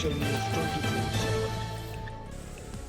Himachal news 24/7।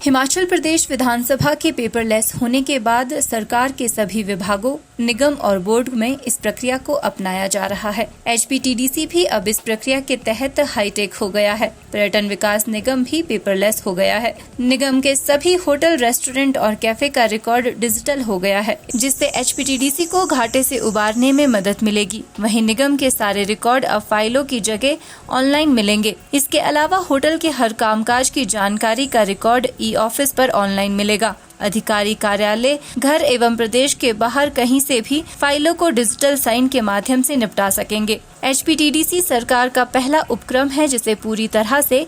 Himachal Pradesh विधानसभा के paperless होने के बाद सरकार के सभी विभागों, निगम और बोर्ड में इस प्रक्रिया को अपनाया जा रहा है। HPTDC भी अब इस प्रक्रिया के तहत हाईटेक हो गया है। पर्यटन विकास निगम भी पेपरलेस हो गया है। निगम के सभी होटल, रेस्टोरेंट और कैफे का रिकॉर्ड डिजिटल हो गया है, जिससे HPTDC को घाटे से उबारने में मदद मिलेगी। वहीं निगम के सारे रिकॉर्ड अब फाइलों की जगह ऑनलाइन मिलेंगे। इसके अलावा होटल के हर कामकाज की जानकारी का रिकॉर्ड ऑफिस पर ऑनलाइन मिलेगा। अधिकारी कार्यालय, घर एवं प्रदेश के बाहर कहीं से भी फाइलों को डिजिटल साइन के माध्यम से निपटा सकेंगे। HPTDC सरकार का पहला उपक्रम है जिसे पूरी तरह से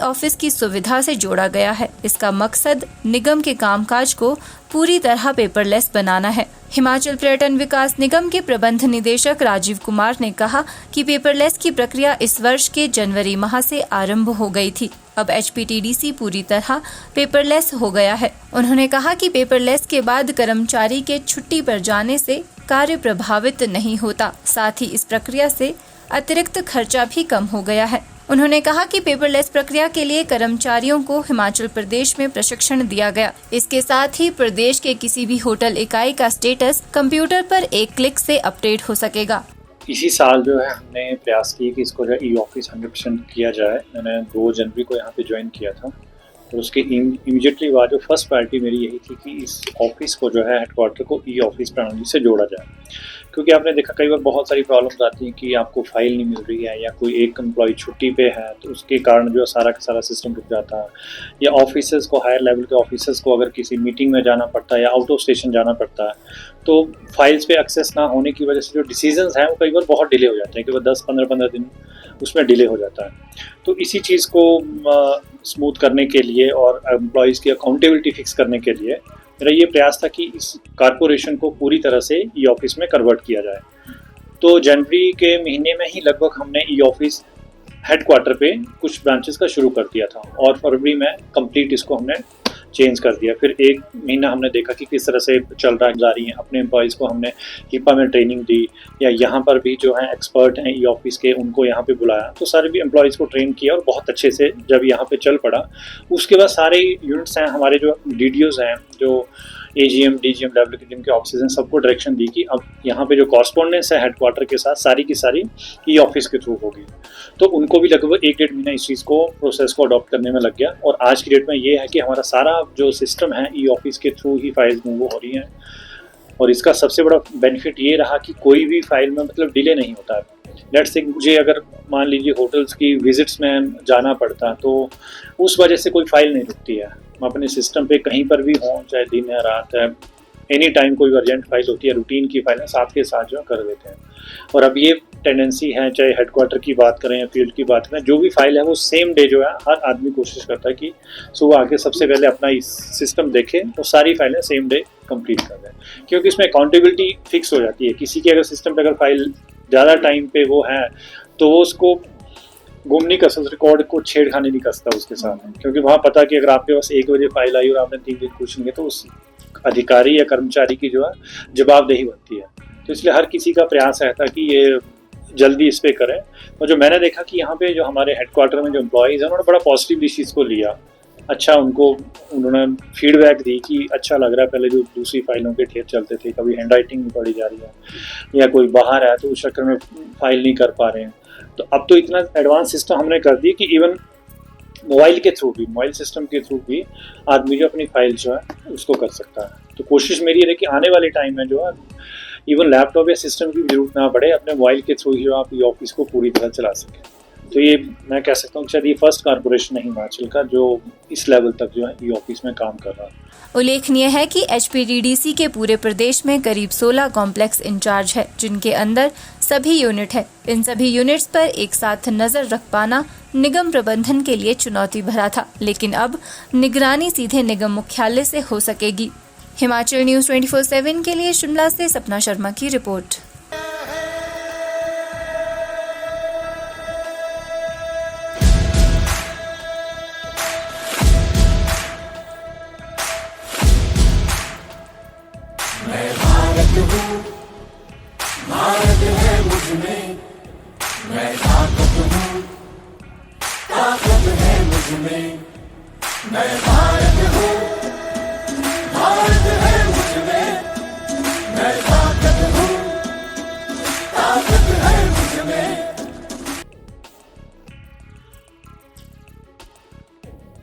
ऑफिस की सुविधा से जोड़ा गया है। इसका मकसद निगम के कामकाज को पूरी तरह पेपरलेस बनाना है। हिमाचल पर्यटन विकास निगम के प्रबंध निदेशक राजीव कुमार ने कहा कि पेपरलेस की प्रक्रिया इस वर्ष के जनवरी माह से आरंभ हो गई थी। अब HPTDC पूरी तरह पेपरलेस हो गया है। उन्होंने कहा कि पेपरलेस के बाद कर्मचारी के छुट्टी पर जाने से कार्य प्रभावित नहीं होता। साथ ही इस प्रक्रिया से अतिरिक्त खर्चा भी कम हो गया है। उन्होंने कहा कि पेपरलेस प्रक्रिया के लिए कर्मचारियों को हिमाचल प्रदेश में प्रशिक्षण दिया गया। इसके साथ ही प्रदेश के किसी भी होटल इकाई का स्टेटस कंप्यूटर पर एक क्लिक से अपडेट हो सकेगा। इसी साल जो है हमने प्रयास किए कि इसको जो है ऑफिस 100% किया जाए। मैंने 2 जनवरी को यहाँ पे ज्वाइन किया था, तो उसके इमीडिएटली बाद जो फर्स्ट प्रायोरिटी मेरी यही थी कि इस ऑफिस को जो है हेडक्वार्टर को ऑफिस प्रणाली से जोड़ा जाए। क्योंकि आपने देखा कई बार बहुत सारी प्रॉब्लम्स आती हैं कि आपको फाइल नहीं मिल रही है या कोई एक एम्प्लॉय छुट्टी पे है, तो उसके कारण जो सारा का सारा सिस्टम रुक जाता है। या ऑफिसर्स को, हायर लेवल के ऑफिसर्स को अगर किसी मीटिंग में जाना पड़ता है या आउट ऑफ स्टेशन जाना पड़ता है, तो फाइल्स पे एक्सेस ना होने की वजह से जो डिसीजंस हैं वो कई बार बहुत डिले हो जाते हैं, कि वो 10-15 दिन उसमें डिले हो जाता है। तो इसी चीज़ को स्मूथ करने के लिए और एम्प्लॉयज़ की अकाउंटेबिलिटी फिक्स करने के लिए मेरा ये प्रयास था कि इस कारपोरेशन को पूरी तरह से ऑफिस में कन्वर्ट किया जाए। तो जनवरी के महीने में ही लगभग हमने ऑफिस हेडक्वार्टर पे कुछ ब्रांचेस का शुरू कर दिया था और फरवरी में कंप्लीट इसको हमने चेंज कर दिया। फिर 1 महीना हमने देखा कि किस तरह से चल रहा जा रही है। अपने एम्प्लॉयज़ को हमने हिपा में ट्रेनिंग दी, या यहाँ पर भी जो है एक्सपर्ट हैं ऑफिस के, उनको यहाँ पे बुलाया। तो सारे भी एम्प्लॉयज़ को ट्रेन किया और बहुत अच्छे से जब यहाँ पे चल पड़ा, उसके बाद सारे यूनिट्स हैं हमारे, जो DDOs हैं, जो AGM, DGM लेवल के जिनके ऑफिस हैं, सबको डायरेक्शन दी कि अब यहाँ पे जो कॉरस्पॉन्डेंस है हेडक्वार्टर के साथ सारी की सारी ऑफिस के थ्रू होगी। तो उनको भी लगभग 1-1.5 महीना इस चीज़ को, प्रोसेस को अडॉप्ट करने में लग गया। और आज की डेट में ये है कि हमारा सारा जो सिस्टम है ऑफिस के थ्रू ही फाइल्स मूव हो रही हैं। और इसका सबसे बड़ा बेनिफिट ये रहा कि कोई भी फाइल में मतलब डिले नहीं होता है। लेट्स से मुझे अगर मान लीजिए होटल्स की विजिट्स में जाना पड़ता, तो उस वजह से कोई फाइल नहीं रुकती है। मैं अपने सिस्टम पे कहीं पर भी हों, चाहे दिन है रात है, एनी टाइम कोई अर्जेंट फाइल होती है, रूटीन की फाइल है, साथ के साथ जो कर देते हैं। और अब ये टेंडेंसी है, चाहे हेडक्वार्टर की बात करें या फील्ड की बात करें, जो भी फाइल है वो सेम डे जो है हर आदमी कोशिश करता है कि सुबह आके सबसे पहले अपना इस सिस्टम देखें और सारी फाइलें सेम डे कंप्लीट कर दें। क्योंकि इसमें अकाउंटेबिलिटी फिक्स हो जाती है। किसी की अगर सिस्टम पर अगर फाइल ज़्यादा टाइम पे वो है, तो वो उसको गुम नहीं कर सकता, रिकॉर्ड को छेड़खानी नहीं कर सकता उसके साथ। क्योंकि वहाँ पता कि अगर आपके पास 1 बजे फाइल आई और आपने 3 दिन पूछेंगे, तो उस अधिकारी या कर्मचारी की जो है जवाबदेही बनती है। तो इसलिए हर किसी का प्रयास रहता है कि ये जल्दी इस पे करें। और जो मैंने देखा कि यहाँ पे जो हमारे हेडक्वार्टर में जो एम्प्लॉयज़ हैं, उन्होंने बड़ा पॉजिटिवली इस चीज़ को लिया। अच्छा, उन्होंने फीडबैक दी कि अच्छा लग रहा है। पहले जो दूसरी फाइलों के ढेर चलते थे, कभी हैंड राइटिंग नहीं पढ़ी जा रही है, या कोई बाहर है तो उस चक्कर में फाइल नहीं कर पा रहे हैं। तो अब तो इतना एडवांस सिस्टम हमने कर दी कि इवन मोबाइल के थ्रू भी, मोबाइल सिस्टम के थ्रू भी आदमी जो अपनी फाइल जो है उसको कर सकता है। तो कोशिश मेरी है कि आने वाले टाइम में जो है इवन लैपटॉप या सिस्टम की भी जरूरत ना पड़े, अपने मोबाइल के थ्रू ही जो आप ऑफिस को पूरी तरह चला सकें। तो ये मैं कह सकता हूँ शायद ये फर्स्ट कारपोरेशन है हिमाचल का जो इस लेवल तक जो है ऑफिस में काम कर रहा है। उल्लेखनीय है कि HPTDC के पूरे प्रदेश में करीब 16 कॉम्प्लेक्स इंचार्ज है, जिनके अंदर सभी यूनिट है। इन सभी यूनिट्स पर एक साथ नजर रख पाना निगम प्रबंधन के लिए चुनौती भरा था, लेकिन अब निगरानी सीधे निगम मुख्यालय से हो सकेगी। हिमाचल न्यूज़ 24/7 के लिए शिमला से सपना शर्मा की रिपोर्ट। मैं भारत हूँ, भारत है मुझ में, मैं ताकत हूँ, ताकत है तुझ में मैं भारत हूँ